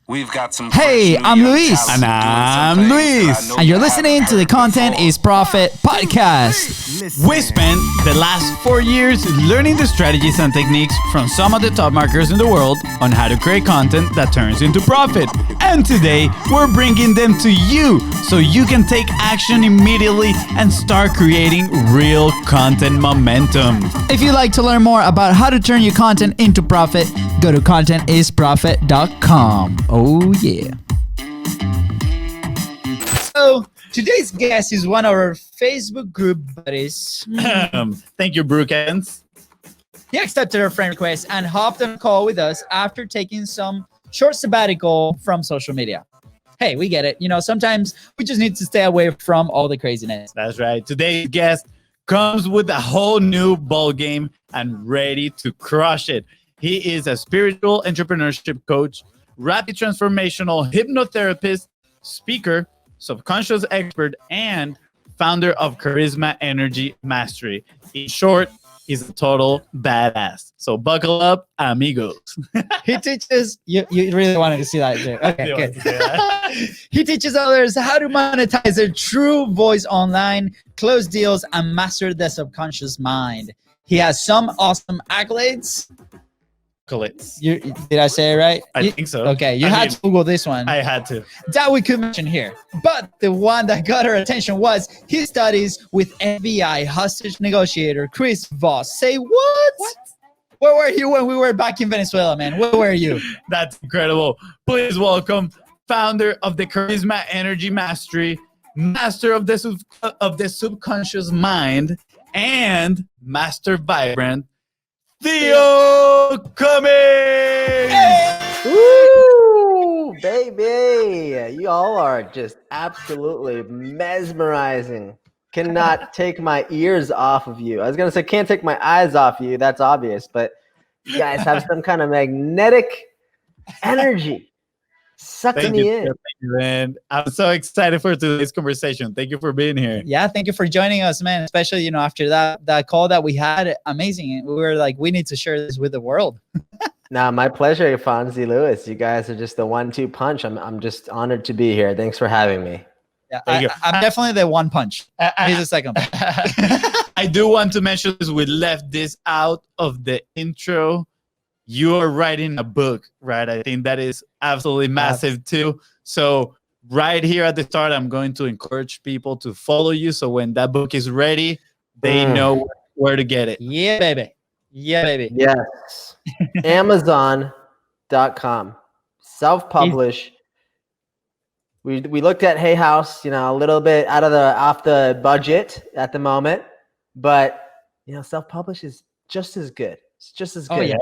We've got some. Hey, I'm Luis. And I'm Luis. And you're listening to the Content is Profit podcast. We spent the last 4 years learning the strategies and techniques from some of the top marketers in the world on how to create content that turns into profit. And today, we're bringing them to you so you can take action immediately and start creating real content momentum. If you'd like to learn more about how to turn your content into profit, go to contentisprofit.com. Oh, yeah. So, today's guest is one of our Facebook group buddies. Thank you, Brookens. He accepted our friend request and hopped on a call with us after taking some short sabbatical from social media. Hey, we get it. You know, sometimes we just need to stay away from all the craziness. That's right. Today's guest comes with a whole new ball game and ready to crush it. He is a spiritual entrepreneurship coach, rapid transformational hypnotherapist, speaker, subconscious expert, and founder of Charisma Energy Mastery. In short, he's a total badass. So buckle up, amigos. He teaches, you really wanted to see that too. Okay, good. He teaches others how to monetize their true voice online, close deals, and master the subconscious mind. He has some awesome accolades. Did I say it right? I think so. Okay, you had to Google this one. I had to. That we could mention here. But the one that got our attention was his studies with FBI hostage negotiator Chris Voss. Say what? Where were you when we were back in Venezuela, man? Where were you? That's incredible. Please welcome founder of the Charisma Energy Mastery, master of the subconscious mind, and master vibrant, Theo Cummings! Hey! Woo, baby! You all are just absolutely mesmerizing. Cannot take my ears off of you. I was going to say can't take my eyes off you. That's obvious. But you guys have some kind of magnetic energy sucking me in. Thank you, man. I'm so excited for today's conversation. Thank you for being here. Yeah, thank you for joining us, man. Especially, you know, after that call that we had, amazing. We were like, we need to share this with the world. Nah, my pleasure, Fonzie Lewis. You guys are just the 1-2 punch. I'm just honored to be here. Thanks for having me. Yeah, I'm definitely the one punch. He's the second punch. I do want to mention this. We left this out of the intro. You are writing a book, right? I think that is absolutely massive too. So right here at the start, I'm going to encourage people to follow you. So when that book is ready, they know where to get it. Yeah, baby. Yeah, baby. Yes. Amazon.com. Self-publish. We looked at Hay House, you know, a little bit off the budget at the moment, but you know, self-publish is just as good. It's just as good. Oh, yeah.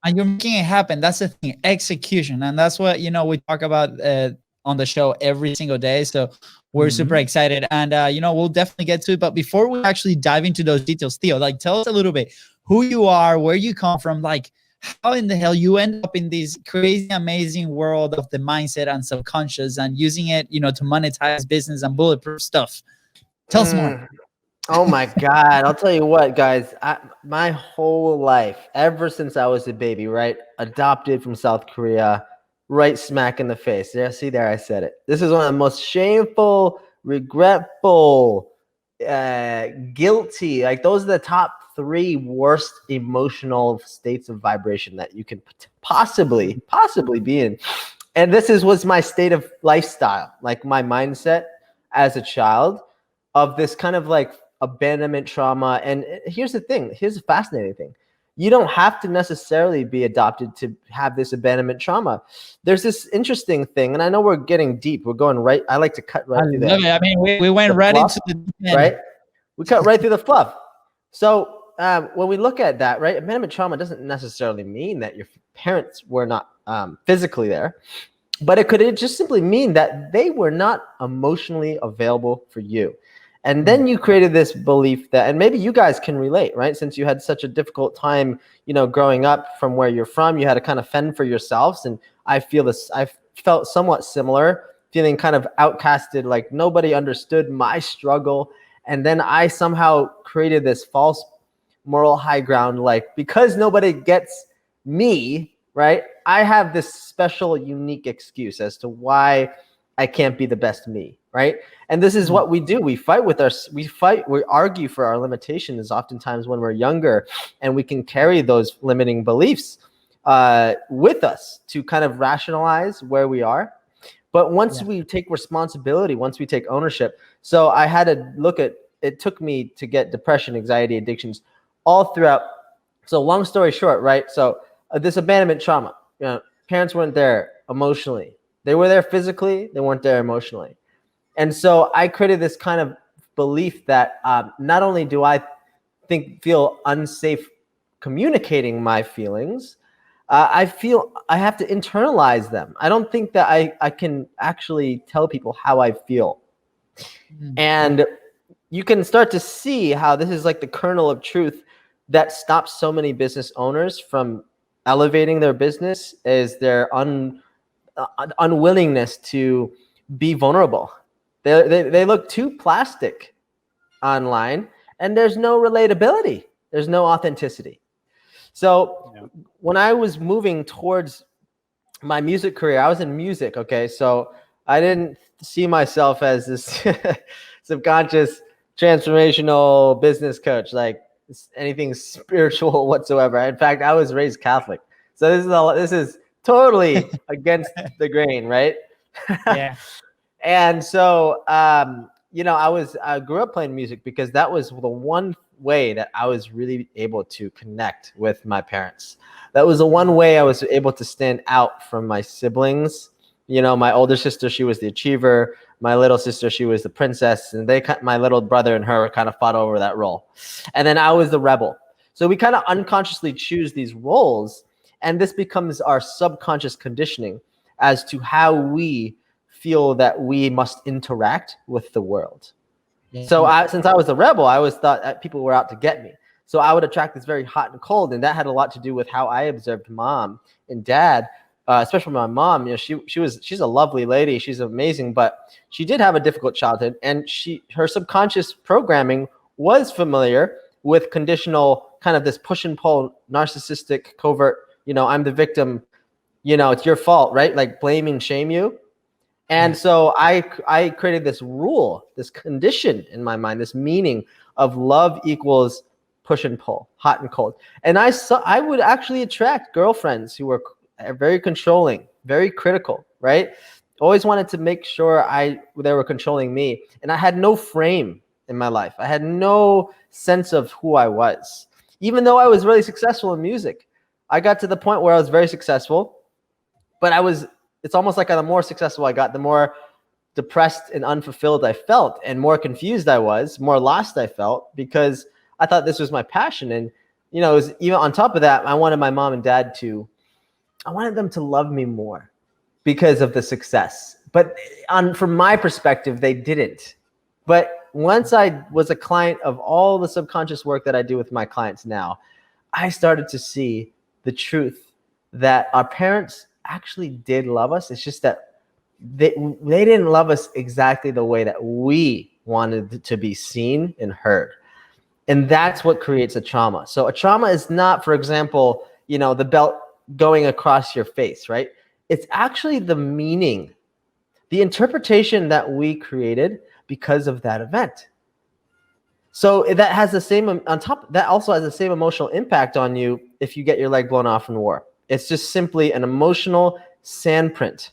And you're making it happen. That's the thing, execution. And that's what, you know, we talk about on the show every single day. So we're super excited. And, you know, we'll definitely get to it. But before we actually dive into those details, Theo, like, tell us a little bit who you are, where you come from, like, how in the hell you end up in this crazy, amazing world of the mindset and subconscious and using it, you know, to monetize business and bulletproof stuff. Tell us more. Oh my God. I'll tell you what, guys, my whole life, ever since I was a baby, right? Adopted from South Korea, right smack in the face. There, see there, I said it. This is one of the most shameful, regretful, guilty. Like those are the top 3 worst emotional states of vibration that you can possibly be in. And this was my state of lifestyle, like my mindset as a child of this kind of like abandonment trauma. And here's the thing. Here's a fascinating thing. You don't have to necessarily be adopted to have this abandonment trauma. There's this interesting thing, and I know we're getting deep. We're going right. I like to cut right through that. I mean, we went right into the right. We cut right through the fluff. So when we look at that, right, abandonment trauma doesn't necessarily mean that your parents were not physically there, but it could just simply mean that they were not emotionally available for you. And then you created this belief that, and maybe you guys can relate, right? Since you had such a difficult time, you know, growing up from where you're from, you had to kind of fend for yourselves. And I felt somewhat similar, feeling kind of outcasted, like nobody understood my struggle. And then I somehow created this false moral high ground, like because nobody gets me, right? I have this special, unique excuse as to why I can't be the best me, right? And this is what we do. We argue for our limitations oftentimes when we're younger, and we can carry those limiting beliefs with us to kind of rationalize where we are. But once we take responsibility, once we take ownership, so I had to look at, it took me to get depression, anxiety, addictions all throughout. So long story short, right? So this abandonment trauma, parents weren't there emotionally. They were there physically, they weren't there emotionally. And so I created this kind of belief that not only do I feel unsafe communicating my feelings, I feel I have to internalize them. I don't think that I can actually tell people how I feel. And you can start to see how this is like the kernel of truth that stops so many business owners from elevating their business, is their unwillingness to be vulnerable. They look too plastic online, and there's no relatability. There's no authenticity. So when I was moving towards my music career, I was in music. Okay. So I didn't see myself as this subconscious transformational business coach, like anything spiritual whatsoever. In fact, I was raised Catholic. So this is totally against the grain, right? Yeah. And so, I grew up playing music because that was the one way that I was really able to connect with my parents. That was the one way I was able to stand out from my siblings. My older sister, she was the achiever. My little sister, she was the princess. And my little brother and her kind of fought over that role. And then I was the rebel. So we kind of unconsciously choose these roles. And this becomes our subconscious conditioning as to how we feel that we must interact with the world. So since I was the rebel, I always thought that people were out to get me. So I would attract this very hot and cold. And that had a lot to do with how I observed mom and dad, especially my mom. She's a lovely lady. She's amazing, but she did have a difficult childhood. And her subconscious programming was familiar with conditional, kind of this push and pull, narcissistic, covert, I'm the victim, it's your fault, right? Like blame and shame you. And so I created this rule, this condition in my mind, this meaning of love equals push and pull, hot and cold. And I would actually attract girlfriends who were very controlling, very critical, right? Always wanted to make sure they were controlling me. And I had no frame in my life. I had no sense of who I was. Even though I was really successful in music, I got to the point where I was very successful, but it's almost like the more successful I got, the more depressed and unfulfilled I felt, and more confused I was, more lost I felt, because I thought this was my passion. And, it was even on top of that, I wanted my mom and dad I wanted them to love me more because of the success. But from my perspective, they didn't. But once I was a client of all the subconscious work that I do with my clients now, I started to see the truth that our parents actually did love us. It's just that they didn't love us exactly the way that we wanted to be seen and heard. And that's what creates a trauma. So a trauma is not, for example, the belt going across your face, right? It's actually the meaning, the interpretation that we created because of that event. So that has the same, on top, that also has the same emotional impact on you if you get your leg blown off in war. It's just simply an emotional sandprint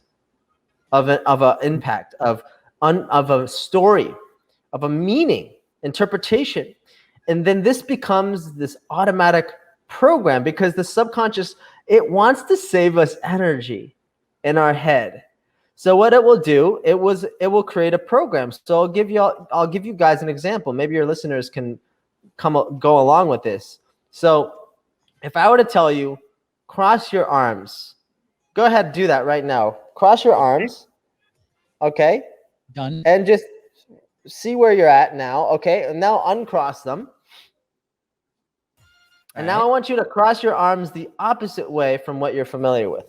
of an impact, of a story, of a meaning, interpretation. And then this becomes this automatic program because the subconscious, it wants to save us energy in our head. So what it will do, it will create a program. So I'll give you guys an example. Maybe your listeners can go along with this. So if I were to tell you, cross your arms, go ahead, do that right now. Cross your arms, okay? Done. And just see where you're at now, okay? And now uncross them. And now I want you to cross your arms the opposite way from what you're familiar with.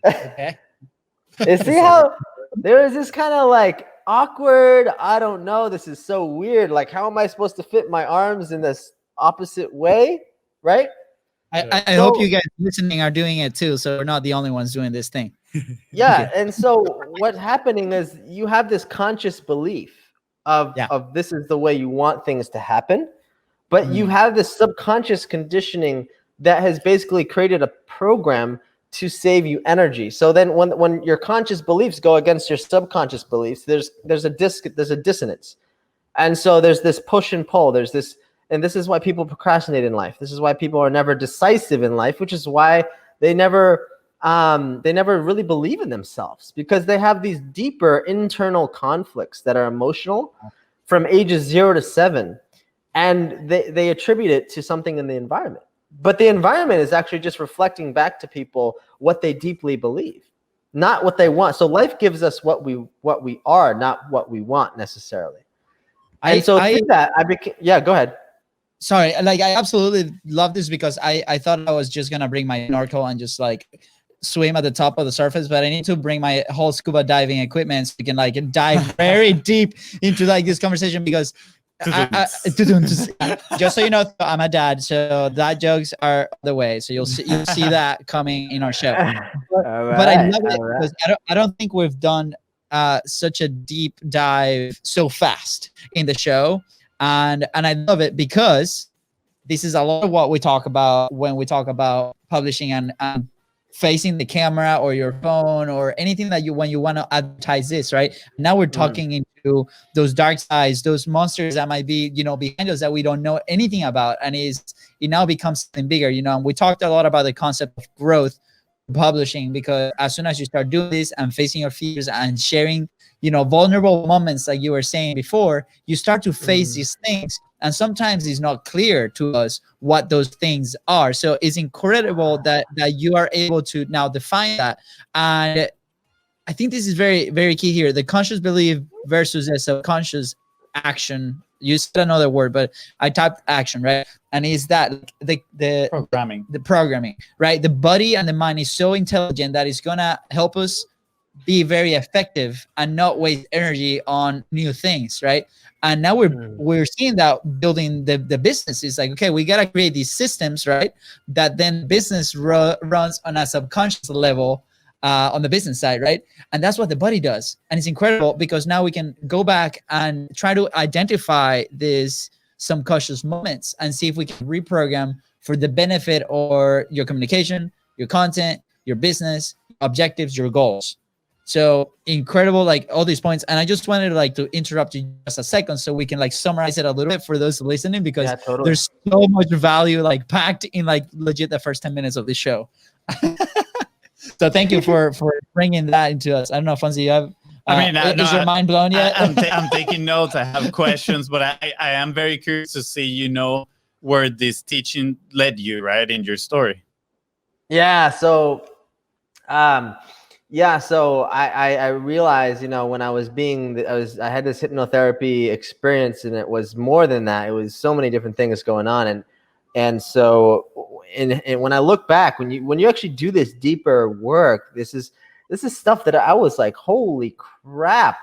Okay. You see how there is this kind of like awkward, I don't know, this is so weird. Like, how am I supposed to fit my arms in this opposite way, right? I hope you guys listening are doing it too, so we're not the only ones doing this thing. Yeah, and so what's happening is you have this conscious belief of this is the way you want things to happen, but you have this subconscious conditioning that has basically created a program to save you energy. So then when your conscious beliefs go against your subconscious beliefs, there's a dissonance. And so there's this push and pull. There's this, and this is why people procrastinate in life. This is why people are never decisive in life, which is why they never really believe in themselves, because they have these deeper internal conflicts that are emotional from ages 0 to 7. And they attribute it to something in the environment. But the environment is actually just reflecting back to people what they deeply believe, not what they want. So life gives us what we are, not what we want necessarily. And so through that, yeah, go ahead. Sorry, like I absolutely love this because I thought I was just gonna bring my snorkel and just like swim at the top of the surface, but I need to bring my whole scuba diving equipment so we can like dive very deep into like this conversation, because just so you know, I'm a dad, so dad jokes are the way. So you'll see that coming in our show. But I love it because I don't think we've done such a deep dive so fast in the show, and I love it because this is a lot of what we talk about when we talk about publishing and facing the camera or your phone or anything that when you want to advertise this, right? Now we're talking into those dark sides, those monsters that might be, behind us that we don't know anything about. And it now becomes something bigger, and we talked a lot about the concept of growth publishing, because as soon as you start doing this and facing your fears and sharing, vulnerable moments, like you were saying before, you start to face these things. And sometimes it's not clear to us what those things are. So it's incredible that you are able to now define that. And I think this is very, very key here. The conscious belief versus the subconscious action. You said another word, but I typed action, right? And is that the programming, right? The body and the mind is so intelligent that it's going to help us be very effective and not waste energy on new things, right? And now we're seeing that building the business is like, okay, we got to create these systems, right? That then business runs on a subconscious level on the business side, right? And that's what the body does. And it's incredible because now we can go back and try to identify these subconscious moments and see if we can reprogram for the benefit or your communication, your content, your business, objectives, your goals. So incredible, like all these points. And I just wanted to like to interrupt you just a second so we can like summarize it a little bit for those listening, because there's so much value like packed in like legit the first 10 minutes of the show. So thank you for bringing that into us. I don't know, Fonzie, you have, is your mind blown yet? I'm taking notes. I have questions, but I am very curious to see, where this teaching led you, right, in your story. Yeah. So, so I realized, when I was I had this hypnotherapy experience, and it was more than that. It was so many different things going on. And so when I look back, when you actually do this deeper work, this is stuff that I was like, holy crap.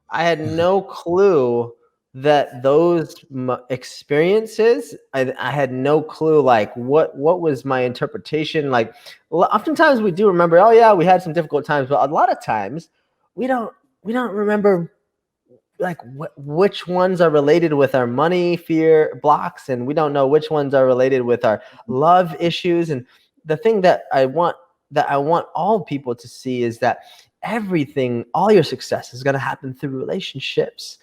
I had no clue that those experiences, I had no clue, like what was my interpretation. Like oftentimes we do remember, oh yeah, we had some difficult times, but a lot of times we don't remember like which ones are related with our money fear blocks, and we don't know which ones are related with our love issues. And the thing that I want all people to see is that all your success is going to happen through relationships.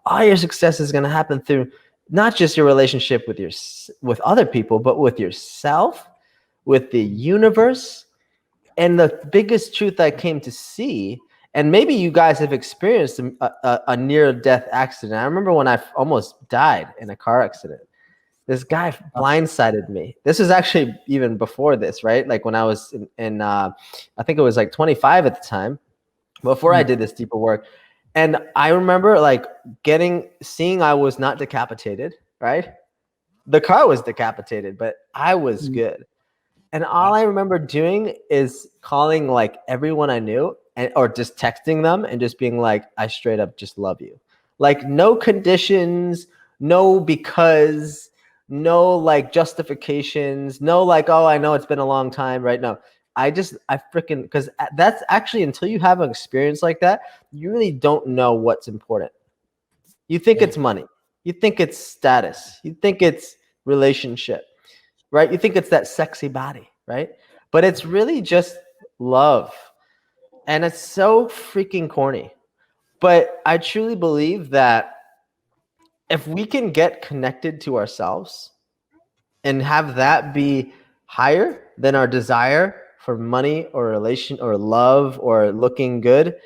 All your success is going to happen through not just your relationship with other people, but with yourself, with the universe. And the biggest truth I came to see, and maybe you guys have experienced a near-death accident. I remember when I almost died in a car accident. This guy blindsided me. This is actually even before this, right? Like when I was in I think it was like 25 at the time, before I did this deeper work. And I remember like seeing I was not decapitated, right? The car was decapitated, but I was good. And all I remember doing is calling like everyone I knew, or just texting them and just being like, I straight up just love you. Like no conditions, no because, no like justifications, no like, oh, I know it's been a long time, right? No, I freaking, because that's actually, until you have an experience like that, you really don't know what's important. You think it's money, you think it's status, you think it's relationship, right? You think it's that sexy body, right? But it's really just love. And it's so freaking corny. But I truly believe that if we can get connected to ourselves and have that be higher than our desire for money or relation or love or looking good,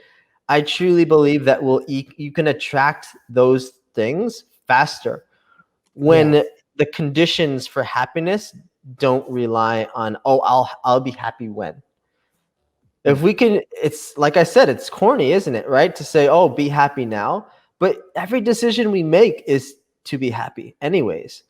I truly believe that you can attract those things faster when the conditions for happiness don't rely on, oh, I'll be happy when. If we can, it's like I said, it's corny, isn't it? Right? To say, oh, be happy now. But every decision we make is to be happy anyways.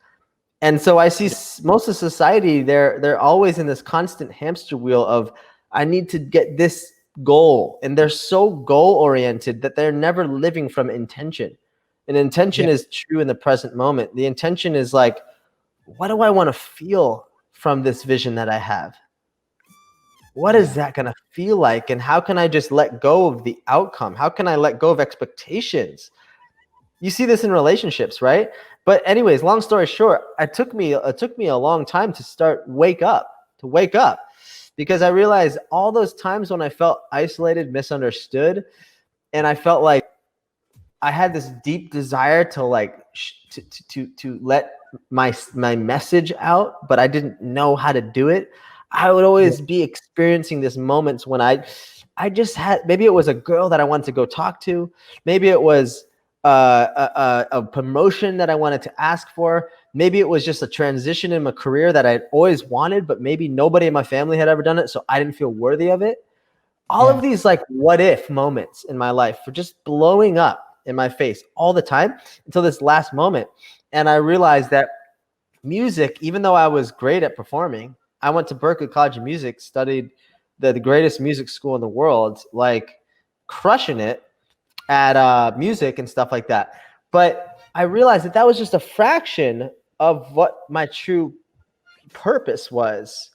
And so I see most of society, they're always in this constant hamster wheel of, I need to get this goal. And they're so goal oriented that they're never living from intention. And intention is true in the present moment. The intention is like, what do I want to feel from this vision that I have? What is that going to feel like? And how can I just let go of the outcome? How can I let go of expectations? You see this in relationships, right? But anyways, long story short, it took me a long time to wake up, because I realized all those times when I felt isolated, misunderstood, and I felt like I had this deep desire to like to let my message out, but I didn't know how to do it. I would always be experiencing these moments when I just had, maybe it was a girl that I wanted to go talk to, maybe it was a promotion that I wanted to ask for, maybe it was just a transition in my career that I always wanted, but maybe nobody in my family had ever done it, so I didn't feel worthy of it. All of these like what if moments in my life were just blowing up in my face all the time until this last moment. And I realized that music, even though I was great at performing, I went to Berklee College of Music, studied the greatest music school in the world, like crushing it at music and stuff like that. But I realized that was just a fraction of what my true purpose was.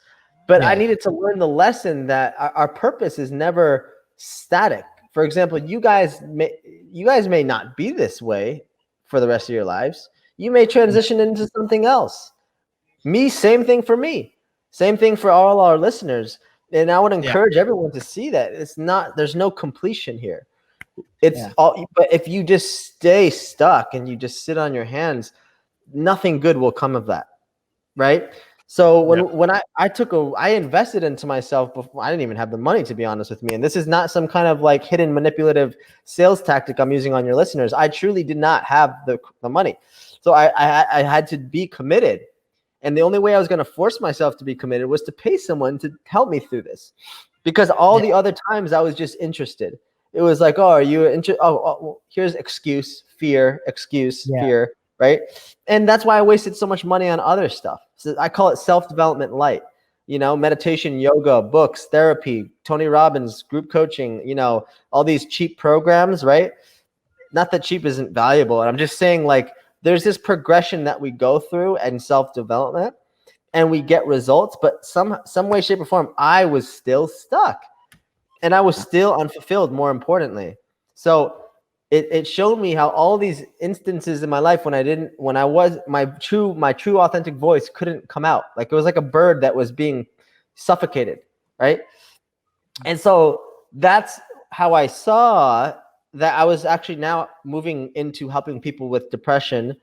But I needed to learn the lesson that our purpose is never static. For example, you guys may not be this way for the rest of your lives. You may transition into something else. Me, same thing for me. Same thing for all our listeners. And I would encourage everyone to see that there's no completion here. It's all, but if you just stay stuck and you just sit on your hands, nothing good will come of that. Right? So when I invested into myself before, I didn't even have the money, to be honest with me. And this is not some kind of like hidden manipulative sales tactic I'm using on your listeners. I truly did not have the money. So I had to be committed. And the only way I was going to force myself to be committed was to pay someone to help me through this, because all the other times I was just interested. It was like, oh, are you interested? Oh, well, here's excuse, fear, fear, right? And that's why I wasted so much money on other stuff. So I call it self-development light. You know, meditation, yoga, books, therapy, Tony Robbins, group coaching, you know, all these cheap programs, right? Not that cheap isn't valuable. And I'm just saying, like, there's this progression that we go through and self-development, and we get results, but some way, shape, or form, I was still stuck and I was still unfulfilled, more importantly. So it showed me how all these instances in my life when my true authentic voice couldn't come out. Like it was like a bird that was being suffocated, right? And so that's how I saw that I was actually now moving into helping people with depression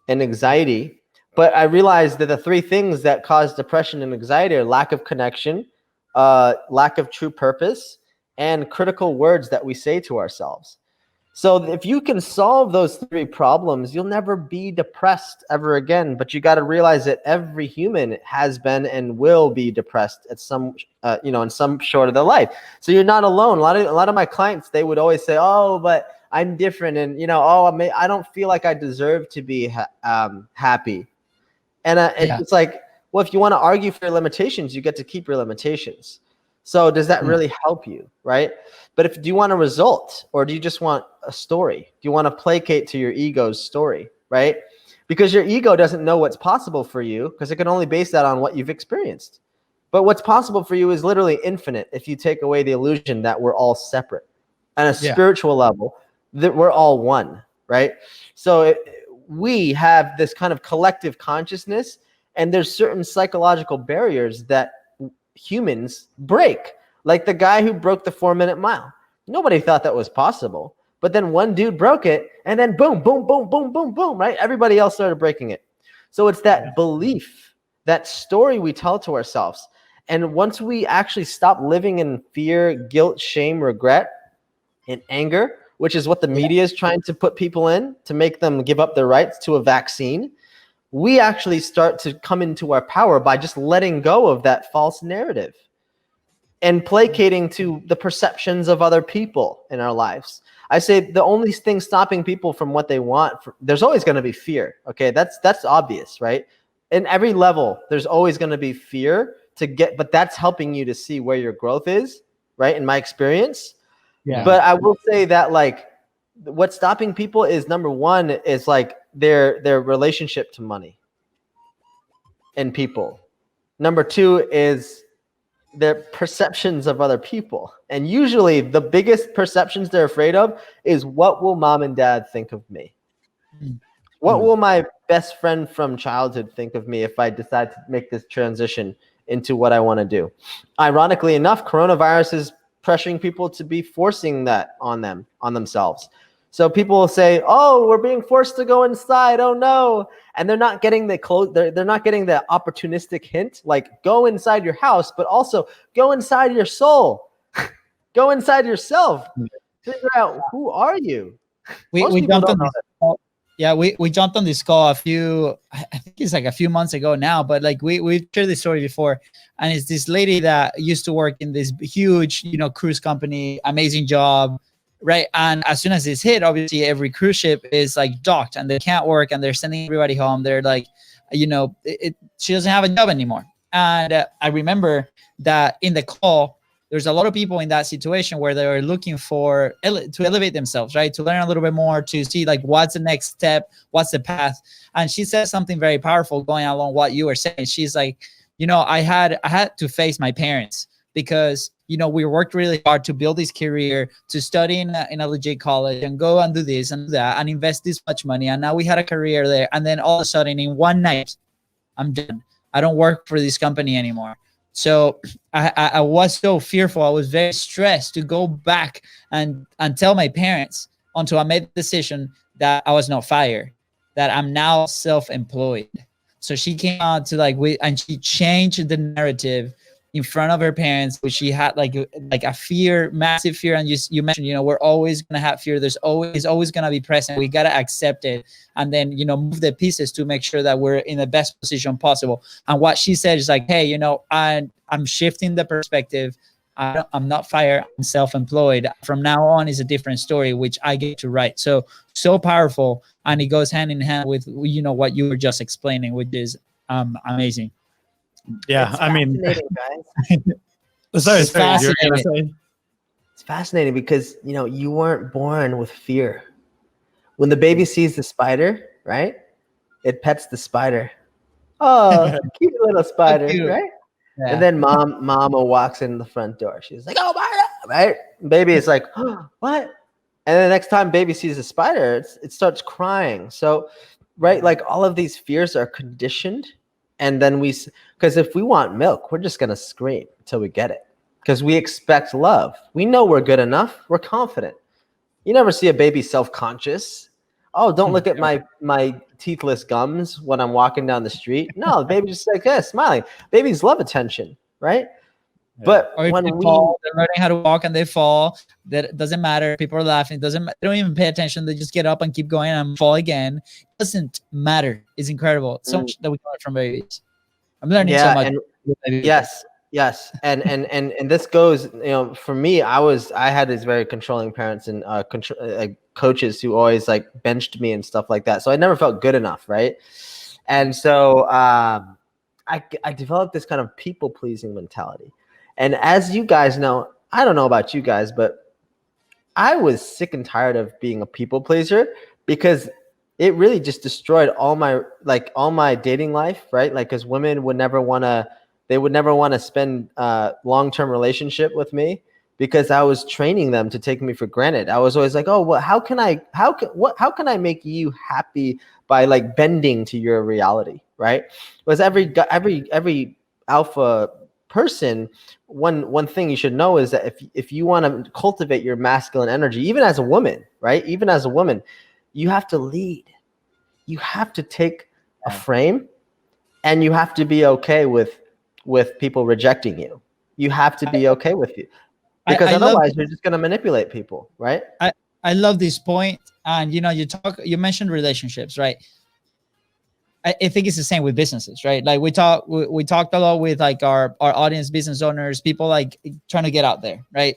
and anxiety. But I realized that the three things that cause depression and anxiety are lack of connection, lack of true purpose, and critical words that we say to ourselves. So if you can solve those three problems, you'll never be depressed ever again. But you got to realize that every human has been and will be depressed at some, in some short of their life. So you're not alone. A lot of my clients, they would always say, "Oh, but I'm different," and I don't feel like I deserve to be happy. And it's like, well, if you want to argue for your limitations, you get to keep your limitations. So does that really help you, right? But do you want a result, or do you just want a story? Do you want to placate to your ego's story, right? because your ego doesn't know what's possible for you because it can only base that on what you've experienced. But what's possible for you is literally infinite if you take away the illusion that we're all separate. On a spiritual level, that we're all one, right? So we have this kind of collective consciousness, and there's certain psychological barriers that humans break. Like the guy who broke the 4-minute mile. Nobody thought that was possible. But then one dude broke it, and then boom, boom, boom, boom, boom, boom, right? Everybody else started breaking it. So it's that belief, that story we tell to ourselves. And once we actually stop living in fear, guilt, shame, regret, and anger, which is what the media is trying to put people in to make them give up their rights to a vaccine, we actually start to come into our power by just letting go of that false narrative and placating to the perceptions of other people in our lives. I say the only thing stopping people from what they want, there's always going to be fear. Okay, that's obvious, right? In every level, there's always going to be fear but that's helping you to see where your growth is, right? In my experience. Yeah. But I will say that like what's stopping people is number one is like their relationship to money and people. Number two is their perceptions of other people. And usually the biggest perceptions they're afraid of is what will mom and dad think of me? What will my best friend from childhood think of me if I decide to make this transition into what I want to do? Ironically enough, coronavirus is pressuring people to be forcing that on themselves. So people will say, "Oh, we're being forced to go inside. Oh no!" And they're not getting they're not getting the opportunistic hint, like go inside your house, but also go inside your soul, go inside yourself, figure out who are you. We jumped on this call. Yeah, we jumped on this call I think it's like a few months ago now, but like we've shared this story before, and it's this lady that used to work in this huge, cruise company, amazing job, right? And as soon as this hit, obviously every cruise ship is like docked and they can't work and they're sending everybody home. They're like, she doesn't have a job anymore. And I remember that in the call, there's a lot of people in that situation where they're looking to elevate themselves, right? To learn a little bit more, to see like what's the next step, what's the path. And she said something very powerful going along what you were saying. She's like, I had to face my parents because, we worked really hard to build this career, to study in a legit college and go and do this and do that and invest this much money. And now we had a career there. And then all of a sudden in one night, I'm done. I don't work for this company anymore. So I was so fearful. I was very stressed to go back and tell my parents until I made the decision that I was not fired, that I'm now self-employed. So she came out to and she changed the narrative in front of her parents, which she had like a fear, massive fear. And you mentioned, we're always going to have fear. There's always going to be present. We got to accept it. And then, move the pieces to make sure that we're in the best position possible. And what she said is like, hey, I'm shifting the perspective. I'm not fired. I'm self-employed. From now on is a different story, which I get to write. So powerful. And it goes hand in hand with, what you were just explaining, which is amazing. Yeah, it's I mean, guys. sorry, it's fascinating. It's fascinating because you weren't born with fear. When the baby sees the spider, right? It pets the spider. Oh, cute little spider, right? Yeah. And then mama walks in the front door. She's like, "Oh my God," right? Baby is like, "Oh, what?" And then the next time baby sees a spider, it starts crying. So, right, like all of these fears are conditioned. And then because if we want milk, we're just going to scream until we get it because we expect love. We know we're good enough. We're confident. You never see a baby self-conscious. Oh, don't look at my teethless gums when I'm walking down the street. No, the baby's just like this, smiling. Babies love attention, right? Yeah. But when they're learning how to walk and they fall, that doesn't matter. People are laughing. They don't even pay attention. They just get up and keep going and fall again. It doesn't matter. It's incredible. So much that we learn from babies. I'm learning so much. Yes. And this goes, for me, I had these very controlling parents and coaches who always like benched me and stuff like that. So I never felt good enough, right? And so I developed this kind of people pleasing mentality. And as you guys know, I don't know about you guys, but I was sick and tired of being a people pleaser because it really just destroyed all my dating life, right? Like, because women would never want to spend long-term relationship with me, because I was training them to take me for granted. I was always like, oh, well, how can I make you happy by like bending to your reality, right? Because every alpha person, one thing you should know is that if you want to cultivate your masculine energy, even as a woman, right? Even as a woman, you have to lead. You have to take a frame, and you have to be okay with people rejecting you. You have to be okay with you, because I love otherwise you're just going to manipulate people, right? I love this point. And you mentioned relationships, right? I think it's the same with businesses, right? Like we talked a lot with like our audience, business owners, people like trying to get out there, right?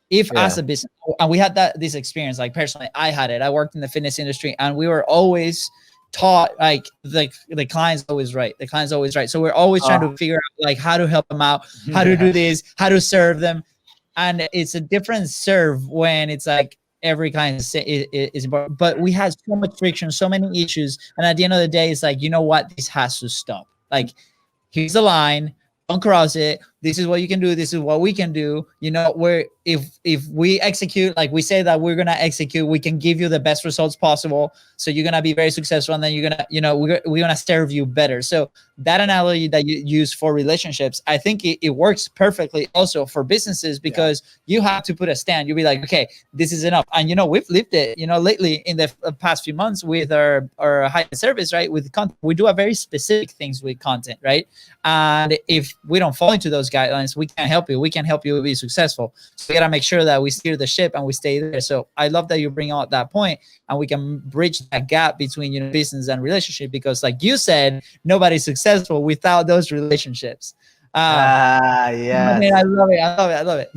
If as a business, and we had this experience, like personally, I had it. I worked in the fitness industry, and we were always taught like the client's always right. The client's always right. So we're always trying to figure out like how to help them out, how to do this, how to serve them. And it's a different serve when it's like every client is important. But we had so much friction, so many issues. And at the end of the day, it's like, you know what? This has to stop. Like, here's the line. Don't cross it. This is what you can do. This is what we can do. Where if we execute, like we say that we're going to execute, we can give you the best results possible. So you're going to be very successful. And then you're going to, we're going to serve you better. So that analogy that you use for relationships, I think it works perfectly also for businesses, because you have to put a stand. You'll be like, okay, this is enough. And, we've lived it, lately in the past few months with our hypnotherapist, right? With content, we do a very specific things with content, right? And if we don't fall into those guidelines, we can't help you. We can help you be successful. So we got to make sure that we steer the ship and we stay there. So I love that you bring out that point, and we can bridge that gap between, business and relationship, because like you said, nobody's successful without those relationships. Yes. I mean, I love it.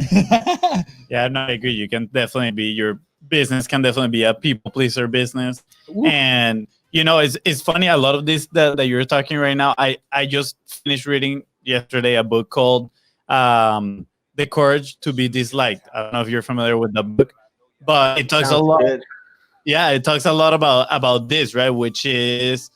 Yeah, no, I agree. You can definitely be, your business can definitely be a people pleaser business. Ooh. And it's funny, a lot of this that you're talking right now. I just finished reading yesterday a book called The Courage to Be Disliked. I don't know if you're familiar with the book, but it talks a lot. Good. Yeah, it talks a lot about this, right? Which is,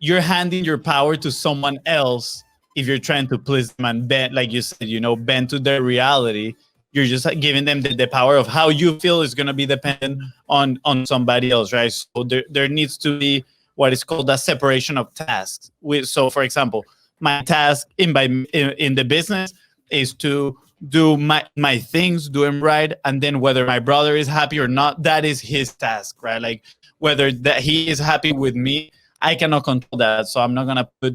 you're handing your power to someone else if you're trying to please them and bend, like you said, bend to their reality. You're just giving them the power of how you feel is going to be dependent on somebody else, right? So there needs to be what is called a separation of tasks. So, for example, my task in the business is to do my things, do them right, and then whether my brother is happy or not, that is his task, right? Like whether that he is happy with me, I cannot control that. So I'm not gonna put,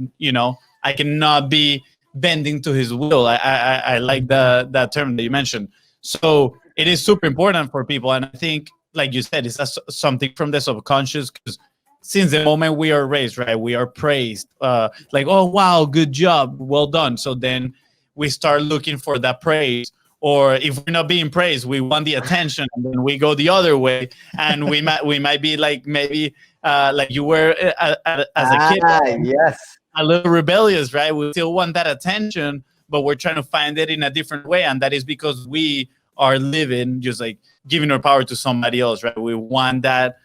I cannot be bending to his will. I like that term that you mentioned. So it is super important for people, and I think, like you said, it's something from the subconscious, because since the moment we are raised, right, we are praised, like, oh wow, good job, well done. So then we start looking for that praise, or if we're not being praised, we want the attention, and then we go the other way, and we might be like, maybe like you were as a kid, yes, a little rebellious, right? We still want that attention, but we're trying to find it in a different way, and that is because we are living just like giving our power to somebody else, right? We want that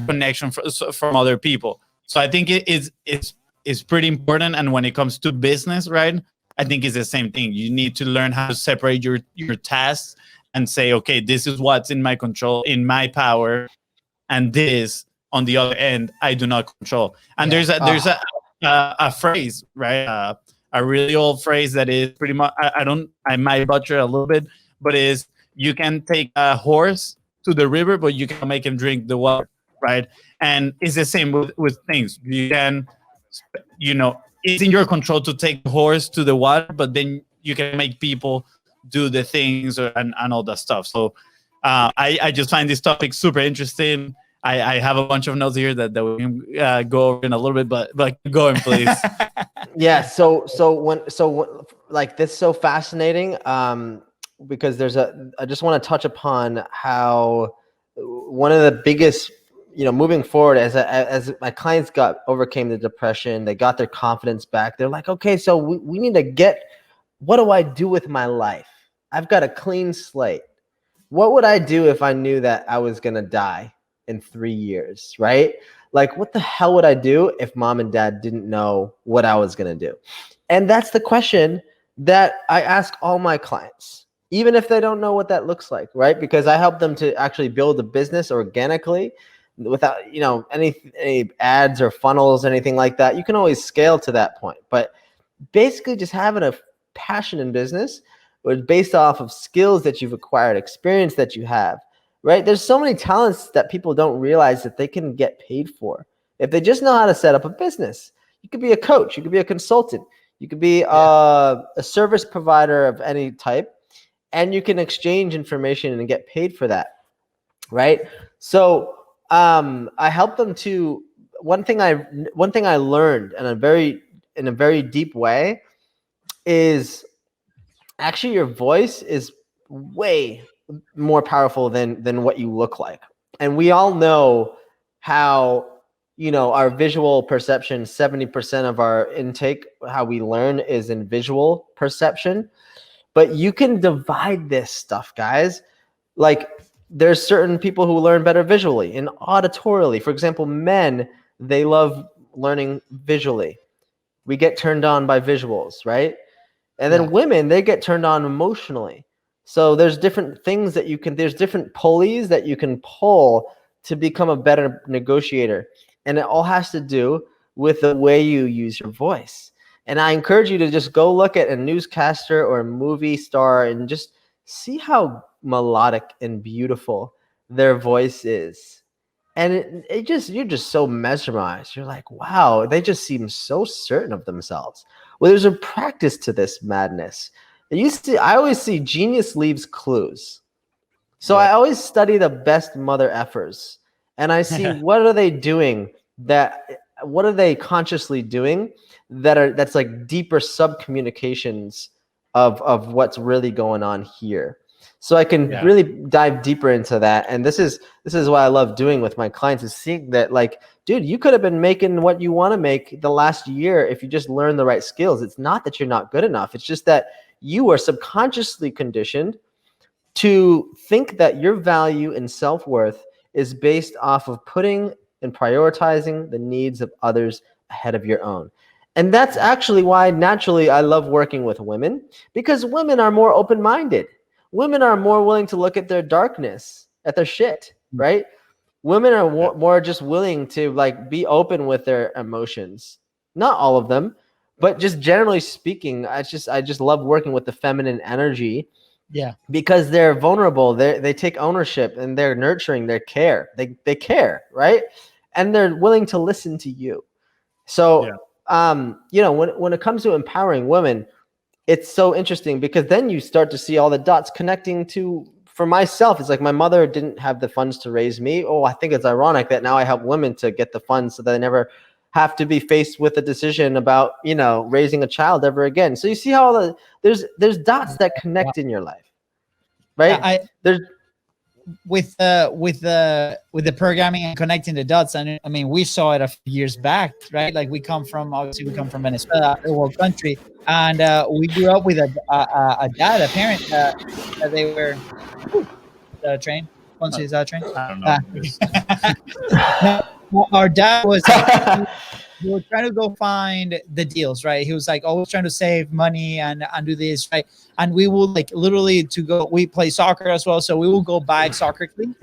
connection from other people. So I think it's pretty important. And when it comes to business, right, I think it's the same thing. You need to learn how to separate your tasks and say, okay, this is what's in my control, in my power, and this on the other end, I do not control. And there's a phrase, right? A really old phrase that is pretty much, I might butcher a little bit, but is, you can take a horse to the river, but you can make him drink the water, right? And it's the same with things. You can, it's in your control to take the horse to the water, but then you can make people do the things and all that stuff. So I just find this topic super interesting. I have a bunch of notes here that we can go over in a little bit, but go on, please. Yeah. So when like this is so fascinating, because I just want to touch upon how one of the biggest, moving forward, as my clients overcame the depression, they got their confidence back. They're like, okay, so we need to what do I do with my life? I've got a clean slate. What would I do if I knew that I was going to die? in 3 years, right? Like, what the hell would I do if mom and dad didn't know what I was going to do? And that's the question that I ask all my clients, even if they don't know what that looks like, right? Because I help them to actually build a business organically without, any ads or funnels, anything like that. You can always scale to that point. But basically just having a passion in business was based off of skills that you've acquired, experience that you have, right? There's so many talents that people don't realize that they can get paid for. If they just know how to set up a business, you could be a coach, you could be a consultant, you could be a service provider of any type, and you can exchange information and get paid for that, right? So I help them to one thing I learned in a very deep way is actually your voice is way more powerful than what you look like. And we all know how, our visual perception, 70% of our intake, how we learn is in visual perception. But you can divide this stuff, guys. Like, there's certain people who learn better visually and auditorily. For example, men, they love learning visually. We get turned on by visuals, right? And then women, they get turned on emotionally. So there's different things that there's different pulleys that you can pull to become a better negotiator. And it all has to do with the way you use your voice. And I encourage you to just go look at a newscaster or a movie star and just see how melodic and beautiful their voice is. And you're just so mesmerized. You're like, wow, they just seem so certain of themselves. Well, there's a practice to this madness. I always see genius leaves clues. So I always study the best mother effers, and I see what are they doing what are they consciously doing that's like deeper sub communications of what's really going on here. So I can really dive deeper into that. And this is what I love doing with my clients, is seeing that, like, dude, you could have been making what you want to make the last year if you just learn the right skills. It's not that you're not good enough. It's just that you are subconsciously conditioned to think that your value and self-worth is based off of putting and prioritizing the needs of others ahead of your own. And that's actually why naturally I love working with women, because women are more open-minded. Women are more willing to look at their darkness, at their shit, right? Women are more just willing to, like, be open with their emotions. Not all of them, but just generally speaking, I just love working with the feminine energy. Yeah. Because they're vulnerable, they take ownership, and they're nurturing, they care, right? And they're willing to listen to you. So, when it comes to empowering women, it's so interesting, because then you start to see all the dots connecting to, for myself, it's like my mother didn't have the funds to raise me. Oh, I think it's ironic that now I help women to get the funds so that they never have to be faced with a decision about, raising a child ever again. So you see how there's dots that connect in your life, right? With the programming and connecting the dots, and I mean, we saw it a few years back, right? Like, we come from Venezuela, a world country, and we grew up with a dad, a parent that they were trained. Is that a train? I don't know. No, our dad was like, he was trying to go find the deals, right? He was like always trying to save money and do this, right? And we will, like, literally we play soccer as well. So we will go buy soccer cleats,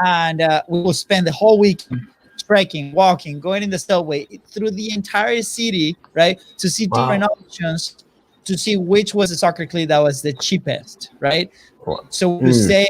and we will spend the whole weekend trekking, walking, going in the subway through the entire city, right? To see different options, to see which was the soccer cleat that was the cheapest, right? So we save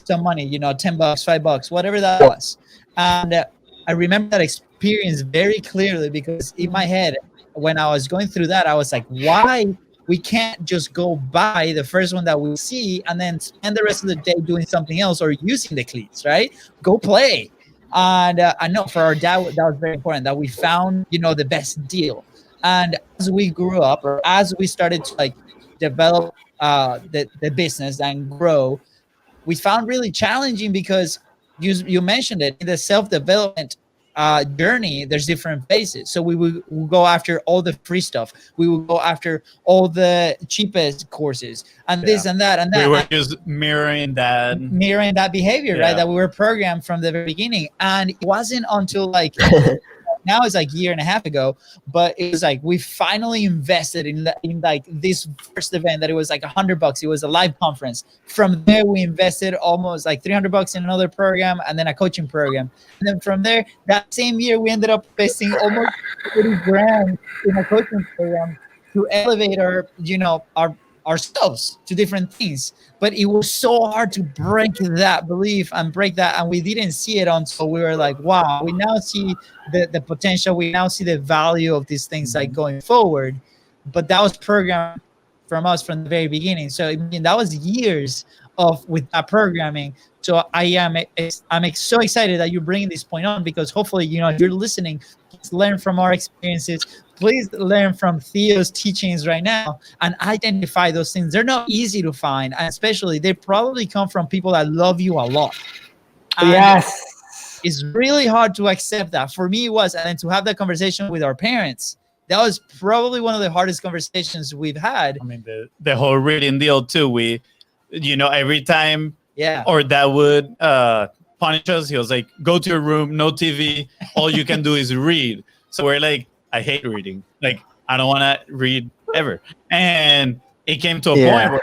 some money, $10, $5, whatever that was. And I remember that experience very clearly, because in my head, when I was going through that, I was like, why we can't just go buy the first one that we see and then spend the rest of the day doing something else or using the cleats, right? Go play. And I know for our dad, that was very important, that we found, the best deal. And as we grew up, or as we started to, like, develop the business and grow, we found really challenging, because you mentioned it, the self-development journey, there's different phases. So we'll go after all the free stuff. We will go after all the cheapest courses and this and that and that. We were just mirroring that behavior, right? That we were programmed from the very beginning. And it wasn't until like now it's like a year and a half ago, but it was like we finally invested in like this first event that it was like $100. It was a live conference. From there, we invested almost like $300 in another program and then a coaching program. And then from there, that same year, we ended up investing almost 30 grand in a coaching program to elevate ourselves to different things. But it was so hard to break that belief and break that, and we didn't see it until we were like, wow, we now see the potential, we now see the value of these things like going forward. But that was programmed from us from the very beginning. So I mean, that was years of with that programming. So I'm so excited that you're bringing this point on, because hopefully, if you're listening, please learn from our experiences. Please learn from Theo's teachings right now and identify those things. They're not easy to find, and especially they probably come from people that love you a lot. And yes, it's really hard to accept that. For me, it was, and then to have that conversation with our parents, that was probably one of the hardest conversations we've had. I mean, the whole reading deal too. We, every time, or that would punish us. He was like, "Go to your room, no TV. All you can do is read." So we're like, I hate reading. Like, I don't want to read ever. And it came to a point where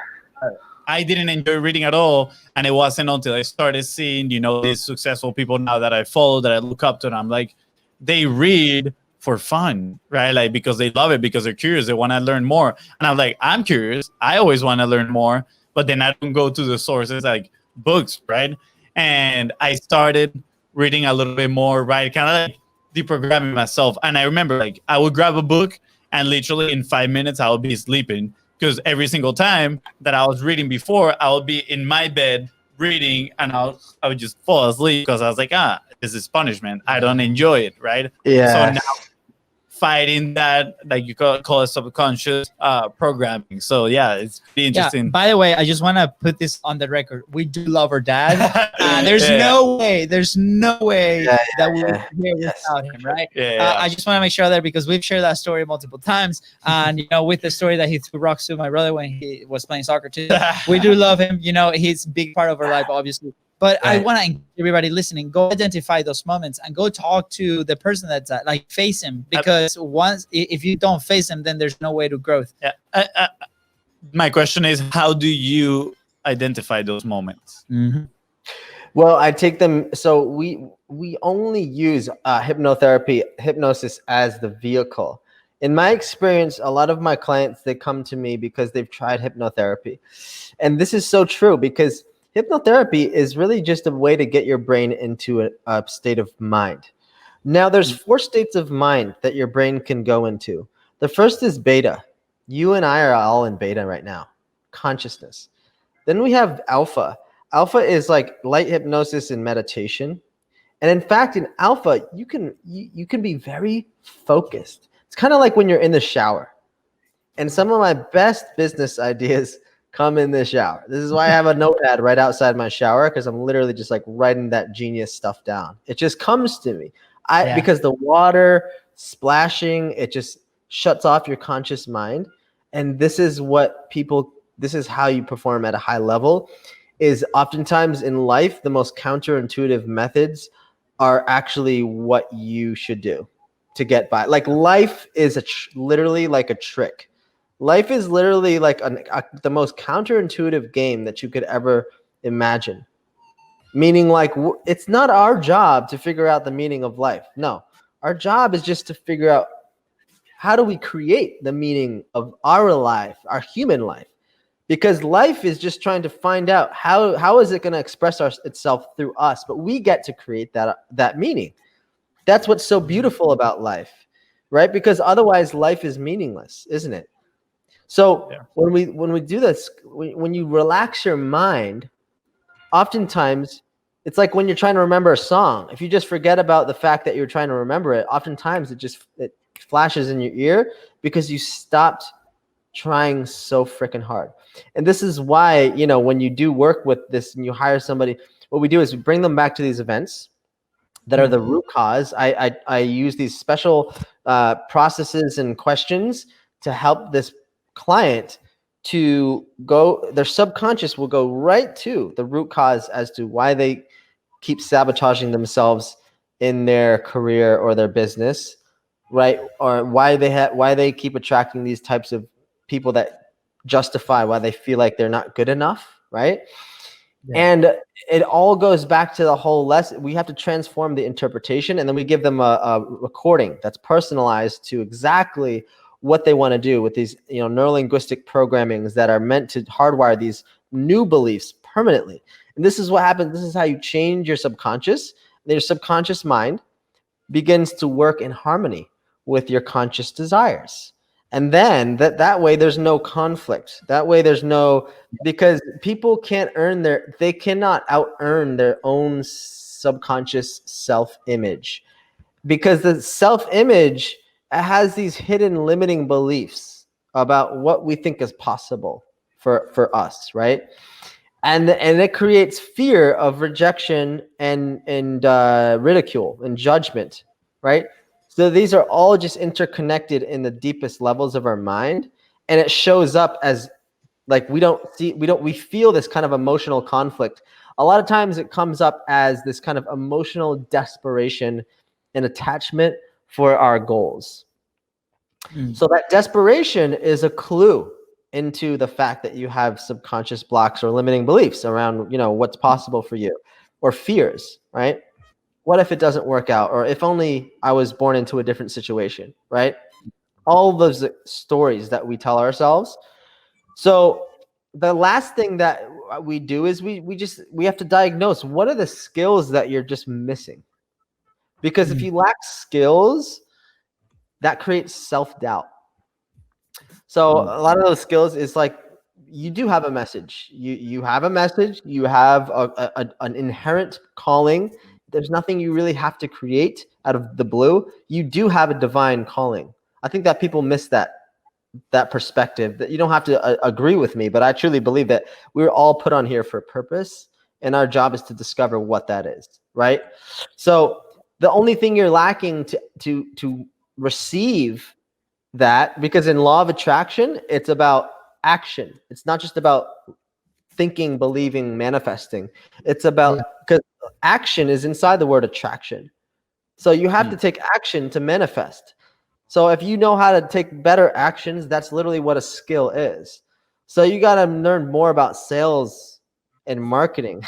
I didn't enjoy reading at all. And it wasn't until I started seeing, these successful people now that I follow, that I look up to, and I'm like, they read for fun, right? Like, because they love it, because they're curious, they want to learn more. And I'm like, I'm curious. I always want to learn more, but then I don't go to the sources like books, right? And I started reading a little bit more, right? Kind of like deprogramming myself. And I remember, like, I would grab a book and literally in 5 minutes I would be sleeping, because every single time that I was reading before, I would be in my bed reading and I would just fall asleep, because I was like, this is punishment. I don't enjoy it, right? So now fighting that, like you call it subconscious programming. So it's pretty interesting. By the way, I just want to put this on the record. We do love our dad. There's no way that we would be here without him, right? I just want to make sure that, because we've shared that story multiple times, and with the story that he threw rocks to my brother when he was playing soccer too. We do love him. He's a big part of our life, obviously. But I want to encourage everybody listening, go identify those moments and go talk to the person that's like, face him, because if you don't face him, then there's no way to growth. My question is, how do you identify those moments? Mm-hmm. Well, I take them. So we only use hypnosis as the vehicle. In my experience, a lot of my clients, they come to me because they've tried hypnotherapy. And this is so true, because hypnotherapy is really just a way to get your brain into a state of mind. Now, there's 4 states of mind that your brain can go into. The first is beta. You and I are all in beta right now, consciousness. Then we have alpha. Alpha is like light hypnosis and meditation. And in fact, in alpha, you can be very focused. It's kind of like when you're in the shower. And some of my best business ideas come in the shower. This is why I have a notepad right outside my shower, because I'm literally just like writing that genius stuff down. It just comes to me. Because the water splashing, it just shuts off your conscious mind. And this is how you perform at a high level. Is oftentimes in life, the most counterintuitive methods are actually what you should do to get by. Like, life is literally like a trick. Life is literally like the most counterintuitive game that you could ever imagine. Meaning, like, it's not our job to figure out the meaning of life. No, our job is just to figure out, how do we create the meaning of our life, our human life? Because life is just trying to find out how is it going to express itself through us, but we get to create that meaning. That's what's so beautiful about life, right? Because otherwise life is meaningless, isn't it? So when we do this, when you relax your mind, oftentimes it's like when you're trying to remember a song. If you just forget about the fact that you're trying to remember it, oftentimes it flashes in your ear because you stopped trying so freaking hard. And this is why, when you do work with this and you hire somebody, what we do is we bring them back to these events that are the root cause. I use these special processes and questions to help this client to go, their subconscious will go right to the root cause as to why they keep sabotaging themselves in their career or their business, right? Or why they keep attracting these types of people that justify why they feel like they're not good enough, right? Yeah. And it all goes back to the whole lesson. We have to transform the interpretation, and then we give them a recording that's personalized to exactly what they want to do with these, neurolinguistic programmings that are meant to hardwire these new beliefs permanently. And this is what happens. This is how you change your subconscious. Your subconscious mind begins to work in harmony with your conscious desires. And then that way there's no conflict. That way there's no, because people they cannot out earn their own subconscious self-image, because the self-image has these hidden limiting beliefs about what we think is possible for us, right? And it creates fear of rejection and ridicule and judgment, right? So these are all just interconnected in the deepest levels of our mind, and it shows up as like we feel this kind of emotional conflict. A lot of times it comes up as this kind of emotional desperation and attachment for our goals. So that desperation is a clue into the fact that you have subconscious blocks or limiting beliefs around, what's possible for you, or fears, right? What if it doesn't work out? Or if only I was born into a different situation, right? All those stories that we tell ourselves. So the last thing that we do is we have to diagnose what are the skills that you're just missing. Because if you lack skills, that creates self-doubt. So a lot of those skills is like, you do have a message. You have a message. You have an inherent calling. There's nothing you really have to create out of the blue. You do have a divine calling. I think that people miss that perspective, that you don't have to agree with me, but I truly believe that we're all put on here for a purpose, and our job is to discover what that is, right? So the only thing you're lacking to receive that, because in law of attraction, it's about action. It's not just about thinking, believing, manifesting. It's about, because action is inside the word attraction. So you have to take action to manifest. So if you know how to take better actions, that's literally what a skill is. So you got to learn more about sales and marketing.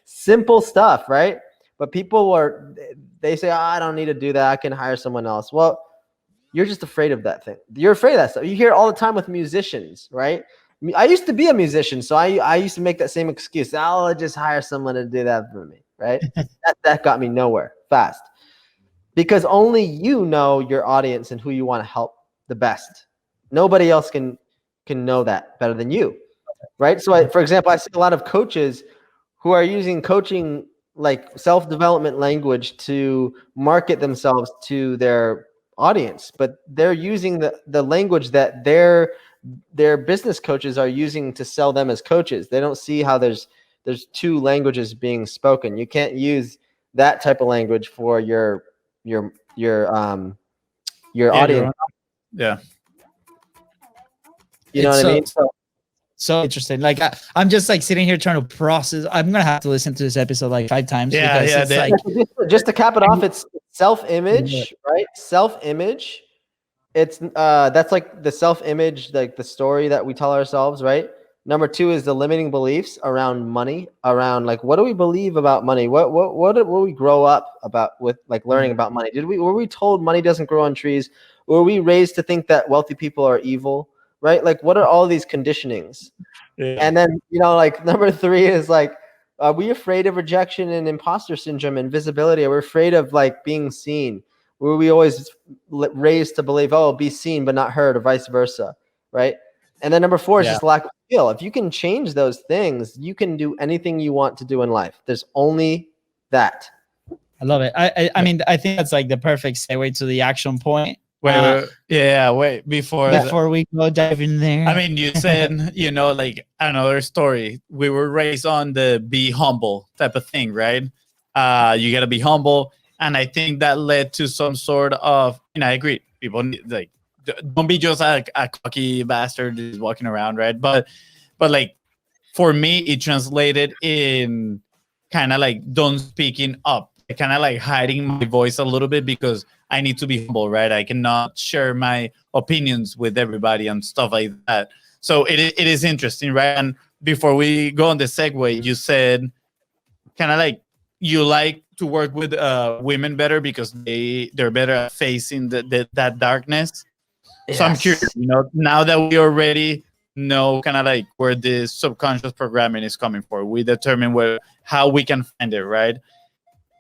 Simple stuff, right? But people they say, I don't need to do that. I can hire someone else. Well, you're just afraid of that thing. You're afraid of that stuff. You hear it all the time with musicians, right? I used to be a musician, so I used to make that same excuse. I'll just hire someone to do that for me, right? that got me nowhere fast. Because only you know your audience and who you want to help the best. Nobody else can know that better than you, right? So, for example, I see a lot of coaches who are using coaching, like self-development language, to market themselves to their audience, but they're using the language that their business coaches are using to sell them as coaches. They don't see how there's two languages being spoken. You can't use that type of language for your audience. Yeah. You know what I mean? So interesting. Like I'm just like sitting here trying to process. I'm gonna have to listen to this episode like 5 times. It's like, just to cap it off, it's self-image, right? Self-image. It's that's like the self-image, like the story that we tell ourselves, right? Number 2 is the limiting beliefs around money, around like, what do we believe about money? What did we grow up about with, like, learning about money? Were we told money doesn't grow on trees? Were we raised to think that wealthy people are evil? Right? Like, what are all these conditionings? Yeah. And then, like number 3 is like, are we afraid of rejection and imposter syndrome and visibility? Are we afraid of like being seen? Were we always raised to believe, oh, be seen but not heard, or vice versa? Right? And then number 4 is just lack of skill. If you can change those things, you can do anything you want to do in life. There's only that. I love it. I mean, I think that's like the perfect segue to the action point. Wait, before we go dive in there. I mean, you said, like another story. We were raised on the be humble type of thing, right? You got to be humble. And I think that led to some sort of, and I agree, people need, like, don't be just a cocky bastard just walking around, right? But like, for me, it translated in kind of like don't speaking up, kind of like hiding my voice a little bit because I need to be humble, right? I cannot share my opinions with everybody and stuff like that. So it is interesting, right? And before we go on the segue, you said kind of like you like to work with women better because they're better at facing that darkness. So I'm curious, Yes. now that we already know kind of like where this subconscious programming is coming from, we determine how we can find it, right?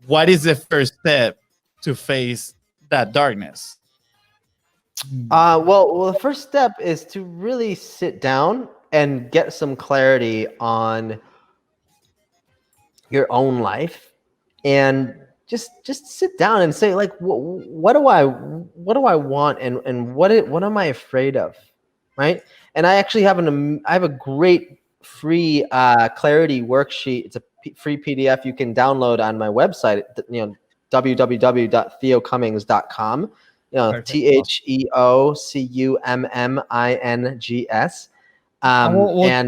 What is the first step to face that darkness? Well, the first step is to really sit down and get some clarity on your own life, and just sit down and say, like, what do I want, and what am I afraid of, right? And I actually have I have a great free clarity worksheet. It's a free PDF you can download on my website, www.theocummings.com. TheoCummings.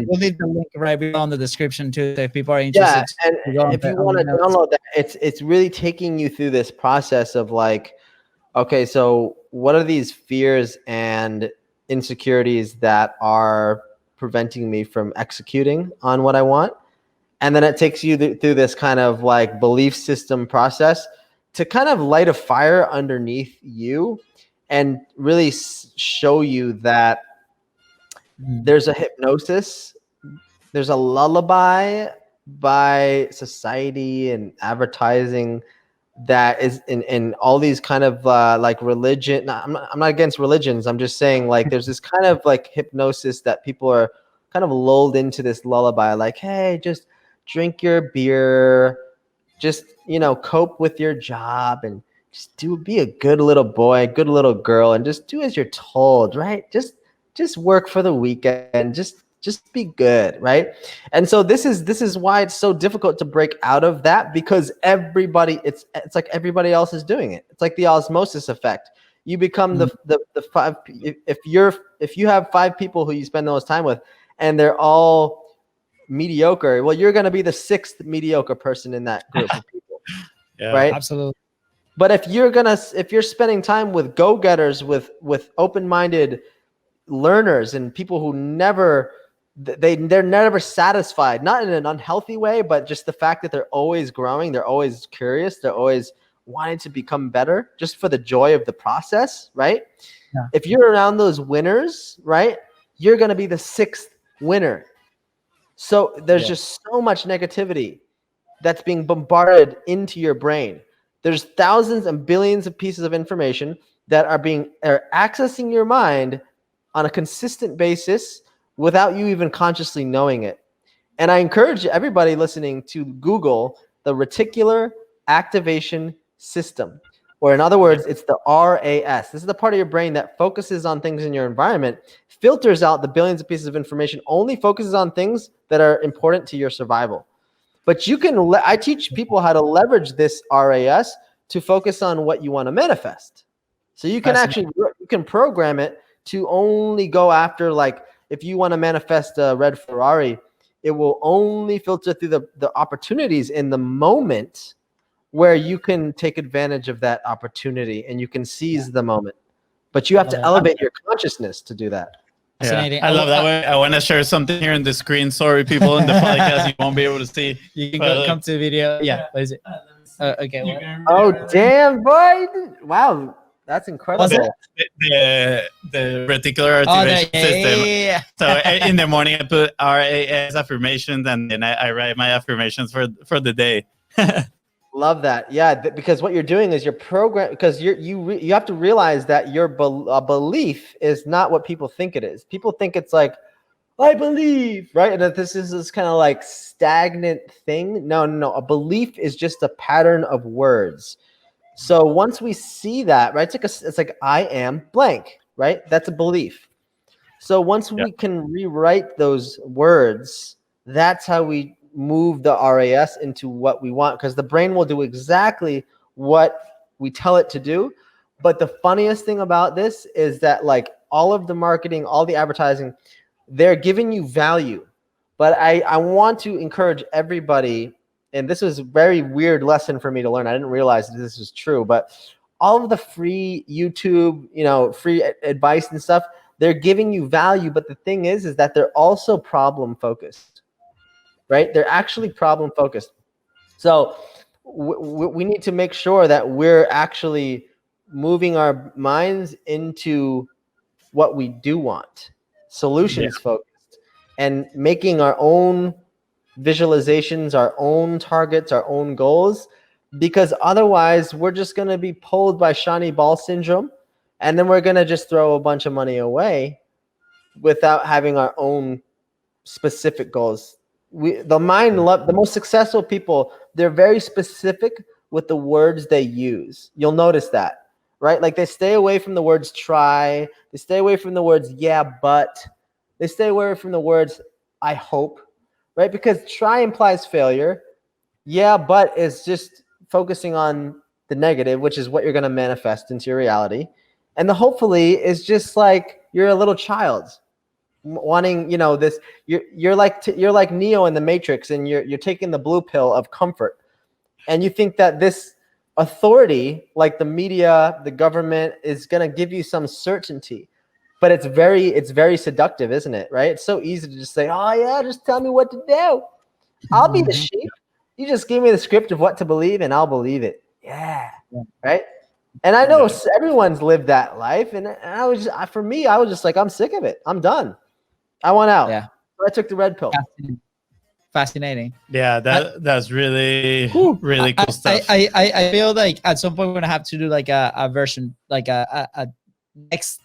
We'll leave the link right below in the description too, if people are Yeah, interested. and if you want to download that, it's really taking you through this process of like, okay, so what are these fears and insecurities that are preventing me from executing on what I want? And then it takes you through this kind of like belief system process to kind of light a fire underneath you and really show you that there's a hypnosis, there's a lullaby by society and advertising that is in all these kind of like religion. I'm not against religions. I'm just saying, like, there's this kind of like hypnosis that people are kind of lulled into this lullaby, like, hey, just drink your beer, just, cope with your job, and just be a good little boy, good little girl, and just do as you're told, right? Just work for the weekend, just be good, right? And so this is why it's so difficult to break out of that, because it's like everybody else is doing it. It's like the osmosis effect. You become the five. If you have 5 people who you spend the most time with, and they're all mediocre, well, you're going to be the 6th mediocre person in that group of people. Yeah, right? Absolutely. But if you're spending time with go-getters, with open-minded learners, and people who they're never satisfied, not in an unhealthy way, but just the fact that they're always growing, they're always curious, they're always wanting to become better just for the joy of the process, right? Yeah. If you're around those winners, right, you're going to be the 6th winner. So there's just so much negativity that's being bombarded into your brain. There's thousands and billions of pieces of information that are accessing your mind on a consistent basis without you even consciously knowing it. And I encourage everybody listening to Google the reticular activation system, or in other words, it's the RAS. This is the part of your brain that focuses on things in your environment, filters out the billions of pieces of information, only focuses on things that are important to your survival. But I teach people how to leverage this RAS to focus on what you want to manifest. So you can program it to only go after, like, if you want to manifest a red Ferrari, it will only filter through the opportunities in the moment where you can take advantage of that opportunity and you can seize the moment. But you have to elevate your consciousness to do that. Fascinating. Yeah, I love that way. I want to share something here on the screen. Sorry, people in the podcast, you won't be able to see. You can come to the video. Yeah, what is it? Okay. Oh, damn, boy! Wow, that's incredible. The reticular activation system. Yeah. So in the morning, I put RAS affirmations, and then I write my affirmations for the day. Love that. Yeah, because what you're doing is you're programmed, because you have to realize that your belief is not what people think it is. People think it's like, I believe, right? And that this is this kind of like stagnant thing. No. A belief is just a pattern of words. So once we see that, right, it's like I am blank, right? That's a belief. So once we can rewrite those words, that's how we move the RAS into what we want, because the brain will do exactly what we tell it to do. But the funniest thing about this is that like all of the marketing, all the advertising, they're giving you value. But I want to encourage everybody, and this was a very weird lesson for me to learn. I didn't realize that this was true, but all of the free YouTube, free advice and stuff, they're giving you value. But the thing is that they're also problem focused, right? They're actually problem focused. So we need to make sure that we're actually moving our minds into what we do want, solutions focused, and making our own visualizations, our own targets, our own goals, because otherwise we're just going to be pulled by shiny ball syndrome, and then we're going to just throw a bunch of money away without having our own specific goals. The most successful people, they're very specific with the words they use. You'll notice that, right? Like they stay away from the words try, they stay away from the words yeah, but, they stay away from the words I hope, right? Because try implies failure. Yeah, but is just focusing on the negative, which is what you're going to manifest into your reality. And the hopefully is just like you're a little child wanting, this. You're like Neo in the Matrix, and you're taking the blue pill of comfort, and you think that this authority, like the media, the government, is going to give you some certainty. But it's very seductive, isn't it? Right? It's so easy to just say, "Oh yeah, just tell me what to do. I'll be the sheep. You just give me the script of what to believe, and I'll believe it." Yeah. Right. And I know everyone's lived that life, and I was just like, I'm sick of it. I'm done. I want out. Yeah. So I took the red pill. Fascinating. Yeah, that's really really cool stuff. I feel like at some point we're gonna have to do like a version, like a next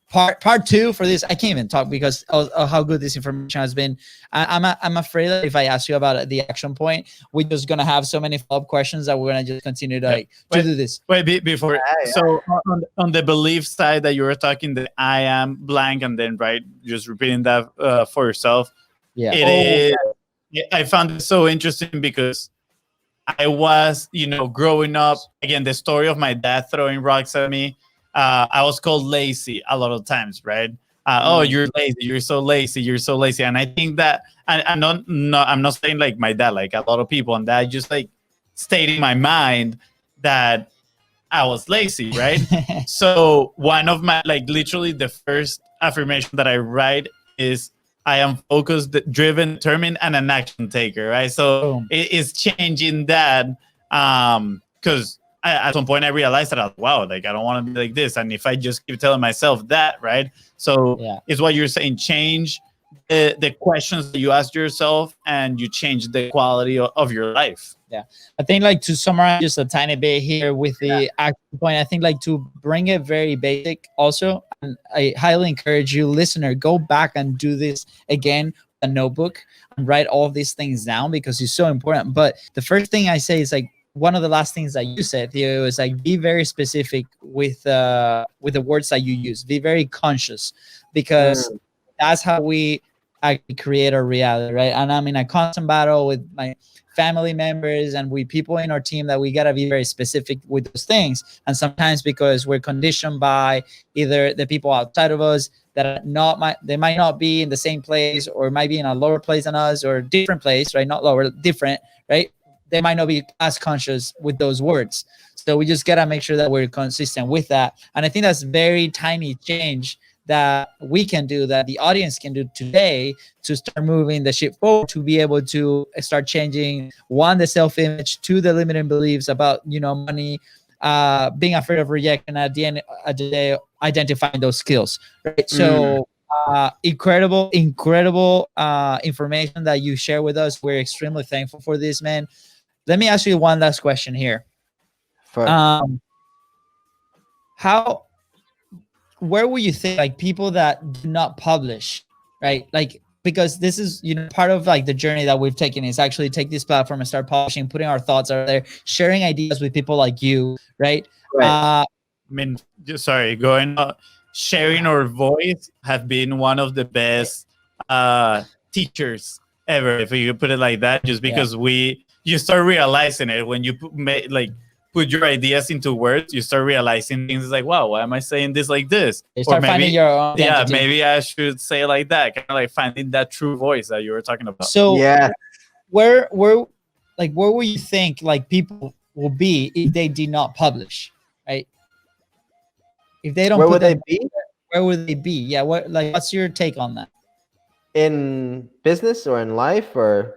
part two for this. I can't even talk because of how good this information has been. I'm afraid that if I ask you about the action point, we're just gonna have so many follow-up questions that we're gonna just continue to to do this. Wait, before so on the belief side that you were talking, the I am blank, and then just repeating that for yourself. Yeah, I found it so interesting because I was, growing up, again, the story of my dad throwing rocks at me. I was called lazy a lot of times, right? Oh, you're lazy. You're so lazy. You're so lazy. And I think that I'm not saying like my dad, like a lot of people, and that just like stayed in my mind that I was lazy, right? So one of my, like, literally the first affirmation that I write is, I am focused, driven, determined, and an action taker, right? So it is changing that because at some point I realized that, wow, like I don't want to be like this. And if I just keep telling myself that, right? So it's what you're saying, change the questions that you ask yourself, and you change the quality of your life. Yeah, I think like to summarize just a tiny bit here with the action point, I think like to bring it very basic also, and I highly encourage you, listener, go back and do this again, a notebook, and write all of these things down because it's so important. But the first thing I say is like, one of the last things that you said, Theo, is like, be very specific with the words that you use. Be very conscious, because that's how we actually create our reality, right? And I'm in a constant battle with my family members and with people in our team that we got to be very specific with those things. And sometimes because we're conditioned by either the people outside of us that are they might not be in the same place, or might be in a lower place than us, or different place, right? Not lower, different, right? They might not be as conscious with those words. So we just got to make sure that we're consistent with that. And I think that's very tiny change that we can do, that the audience can do today, to start moving the ship forward, to be able to start changing, one, the self-image, two, the limiting beliefs about, money, being afraid of rejection, at the end of the day, identifying those skills, right? So incredible information that you share with us. We're extremely thankful for this, man. Let me ask you one last question here. Where would you think, like, people that do not publish, right? Like, because this is, part of like the journey that we've taken is actually take this platform and start publishing, putting our thoughts out there, sharing ideas with people like you, right? Sharing our voice have been one of the best teachers ever, if you put it like that, just because you start realizing it when you put your ideas into words. You start realizing things like, wow, why am I saying this like this? You start finding your own identity. Maybe I should say it like that, kind of like finding that true voice that you were talking about. So Yeah. where would you think like people will be if they did not publish, right? If they don't, Where would they be? Where would they be? Yeah. What's your take on that? In business or in life or?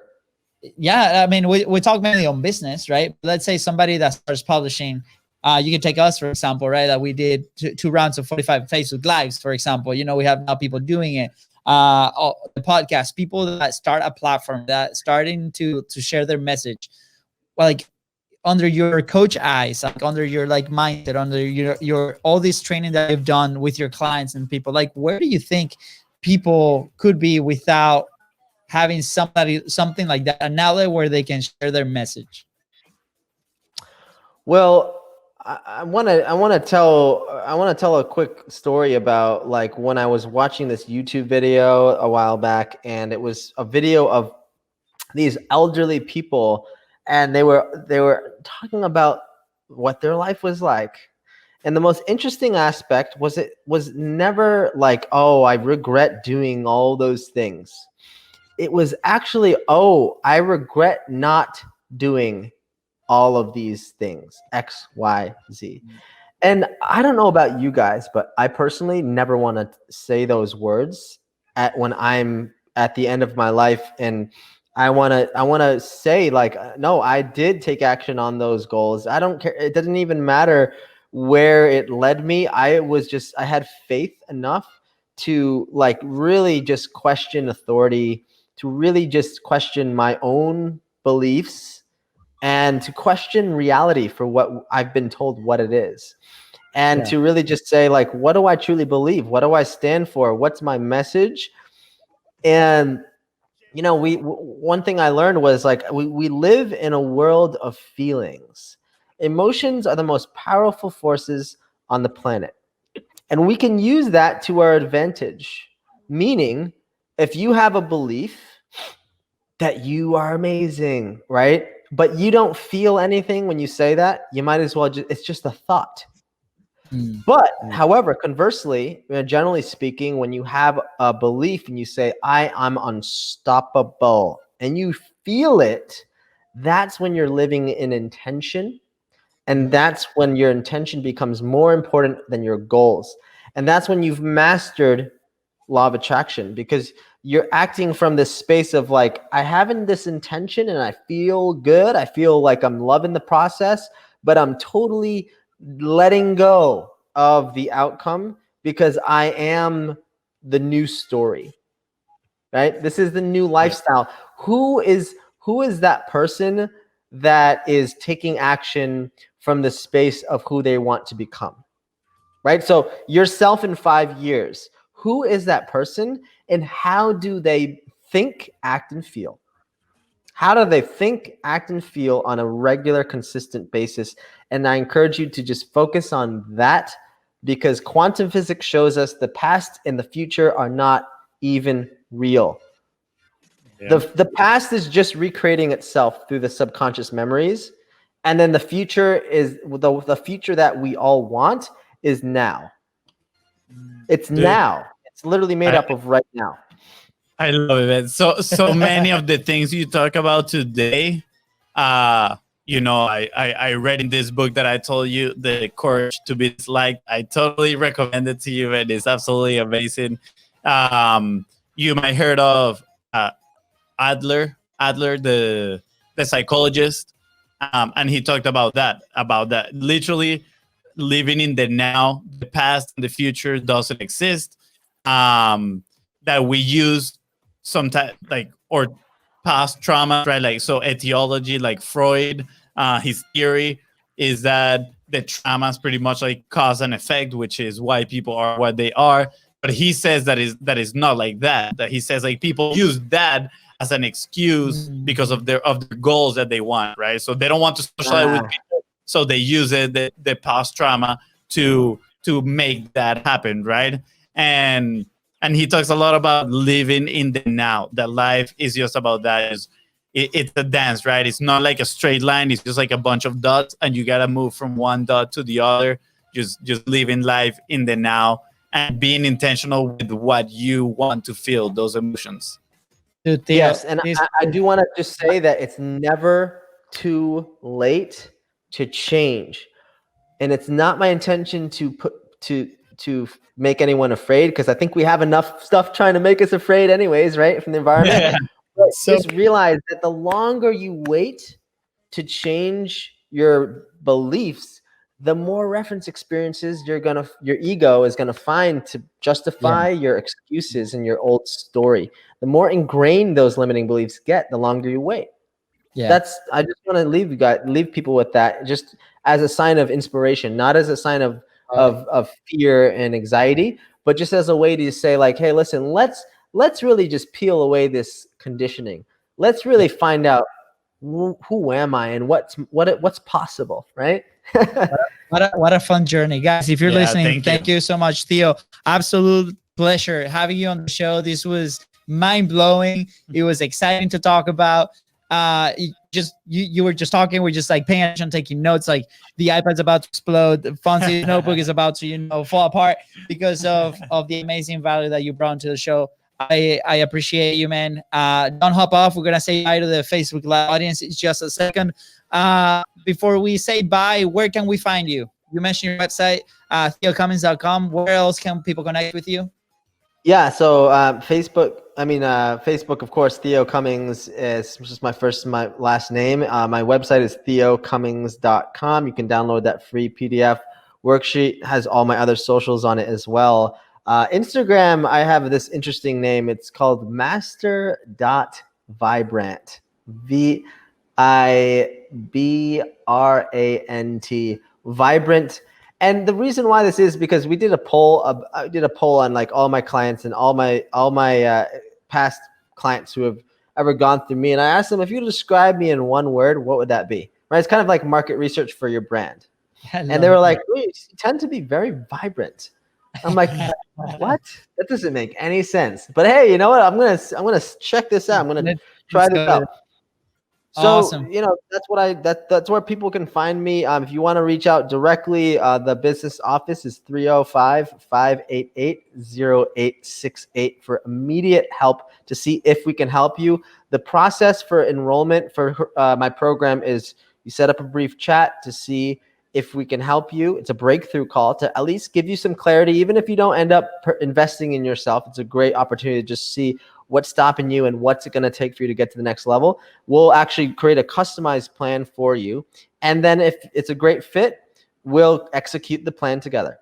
Yeah, I mean, we talk mainly on business, right? Let's say somebody that starts publishing, you can take us, for example, right? That we did two rounds of 45 Facebook Lives, for example. You know, we have now people doing it. The podcast, people that start a platform, that starting to share their message, like under your coach eyes, like under your like mindset, under your all this training that you've done with your clients and people, like where do you think people could be without having something like that, an outlet where they can share their message? Well, I want to tell a quick story about like when I was watching this YouTube video a while back, and it was a video of these elderly people, and they were talking about what their life was like. And the most interesting aspect was it was never like, oh, I regret doing all those things. It was actually, oh, I regret not doing all of these things, X, Y, Z. And I don't know about you guys, but I personally never want to say those words when I'm at the end of my life, and I want to say like, no, I did take action on those goals. I don't care. It doesn't even matter where it led me. I had faith enough to like really just question authority, to really just question my own beliefs, and to question reality for what I've been told what it is. And to really just say like, what do I truly believe? What do I stand for? What's my message? And, you know, one thing I learned was like, we live in a world of feelings. Emotions are the most powerful forces on the planet. And we can use that to our advantage. Meaning, if you have a belief that you are amazing, right? But you don't feel anything when you say that, you might as well it's just a thought. But however, conversely, generally speaking, when you have a belief and you say, I'm unstoppable, and you feel it, that's when you're living in intention. And that's when your intention becomes more important than your goals. And that's when you've mastered law of attraction, because you're acting from this space of like, I have this intention and I feel good. I feel like I'm loving the process, but I'm totally letting go of the outcome because I am the new story, right? This is the new lifestyle. Who is that person that is taking action from the space of who they want to become, right? So yourself in 5 years, who is that person and how do they think, act, and feel? How do they think, act, and feel on a regular, consistent basis? And I encourage you to just focus on that, because quantum physics shows us the past and the future are not even real. Yeah. The past is just recreating itself through the subconscious memories. And then the future is the future that we all want is now. It's now. It's literally made up of right now. I love it, man. So many of the things you talk about today, you know, I read in this book that I told you, The Courage to Be Disliked. I totally recommend it to you, and it's absolutely amazing. You might heard of Adler, the psychologist, and he talked about that literally living in the now. The past and the future doesn't exist. That we use sometimes, like, or past trauma, right? Like, so etiology, like Freud, his theory is that the traumas pretty much like cause and effect, which is why people are what they are. But he says that is not like that. That he says like people use that as an excuse because of their goals that they want, right? So they don't want to socialize with people, so they use the past trauma to make that happen, right? And And he talks a lot about living in the now, that life is just about that. It's a dance, right? It's not like a straight line. It's just like a bunch of dots, and you got to move from one dot to the other. Just living life in the now and being intentional with what you want to feel, those emotions. Dude, Theo, Yes, and I do want to just say that it's never too late to change, and it's not my intention to make anyone afraid, because I think we have enough stuff trying to make us afraid anyways, right, from the environment. Yeah. But So- just realize that the longer you wait to change your beliefs, the more reference experiences your ego is gonna find to justify your excuses and your old story. The more ingrained those limiting beliefs get, the longer you wait. Yeah. I just want to leave people with that, just as a sign of inspiration, not as a sign of fear and anxiety, but just as a way to say, like, hey, listen, let's really just peel away this conditioning. Let's really find out who am I and what's possible, right? What a fun journey, guys. If you're listening, thank you so much, Theo. Absolute pleasure having you on the show. This was mind-blowing. It was exciting to talk about. You were just talking, we're just like paying attention, taking notes, like the iPad's about to explode, the Fonzie's notebook is about to fall apart because of the amazing value that you brought to the show. I appreciate you, man. Don't hop off. We're gonna say bye to the Facebook Live audience. It's just a second. Before we say bye, where can we find you? You mentioned your website, theocummings.com. Where else can people connect with you? Yeah, so Facebook, of course. Theo Cummings is just my last name. My website is theocummings.com. You can download that free PDF worksheet. It has all my other socials on it as well. Instagram, I have this interesting name. It's called master.vibrant. VIBRANT. Vibrant. And the reason why this is because we did a poll. I did a poll on like all my clients and all my past clients who have ever gone through me, and I asked them, if you describe me in one word, what would that be? Right? It's kind of like market research for your brand. And they were like, you tend to be very vibrant. I'm like, what? That doesn't make any sense. But hey, you know what? I'm gonna check this out. I'm gonna try this out. So, awesome. That's where people can find me. If you want to reach out directly, the business office is 305-588-0868 for immediate help to see if we can help you. The process for enrollment for my program is you set up a brief chat to see if we can help you. It's a breakthrough call to at least give you some clarity. Even if you don't end up investing in yourself, it's a great opportunity to just see what's stopping you and what's it going to take for you to get to the next level. We'll actually create a customized plan for you. And then if it's a great fit, we'll execute the plan together.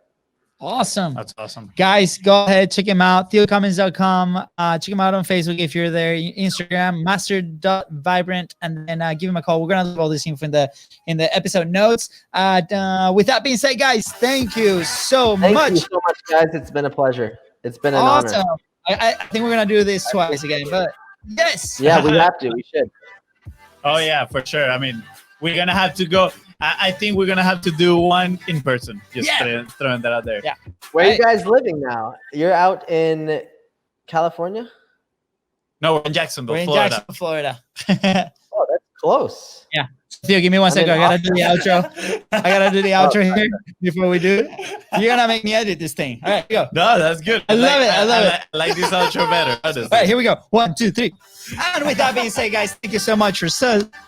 Awesome. That's awesome. Guys, go ahead, check him out. theocummings.com. Check him out on Facebook if you're there. Instagram, master.vibrant, and then give him a call. We're going to leave all this info in the episode notes. With that being said, guys, thank you so much. Thank you so much, guys. It's been a pleasure. It's been an honor. I think we're going to do this twice again, but yes. Yeah, we have to. We should. Oh, yeah, for sure. I mean, we're going to have to go. I think we're going to have to do one in person. Just throwing that out there. Yeah. Where are you guys living now? You're out in California? No, we're in Jacksonville, We're in Florida. Jacksonville, Florida. Oh, that's close. Yeah. Theo, give me 1 second. I got to do the outro. I got to do the outro here before we do it. You're going to make me edit this thing. All right, go. No, that's good. I love it. I love it. I like this outro better. All right, here we go. 1, 2, 3. And with that being said, guys, thank you so much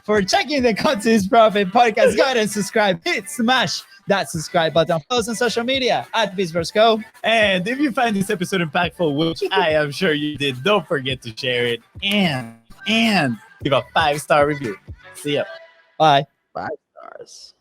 for checking the Conscious Profit podcast. Go ahead and subscribe. Smash that subscribe button. Follow us on social media at BizVersCo. And if you find this episode impactful, which I am sure you did, don't forget to share it and give a 5-star review. See ya. Bye. 5 stars.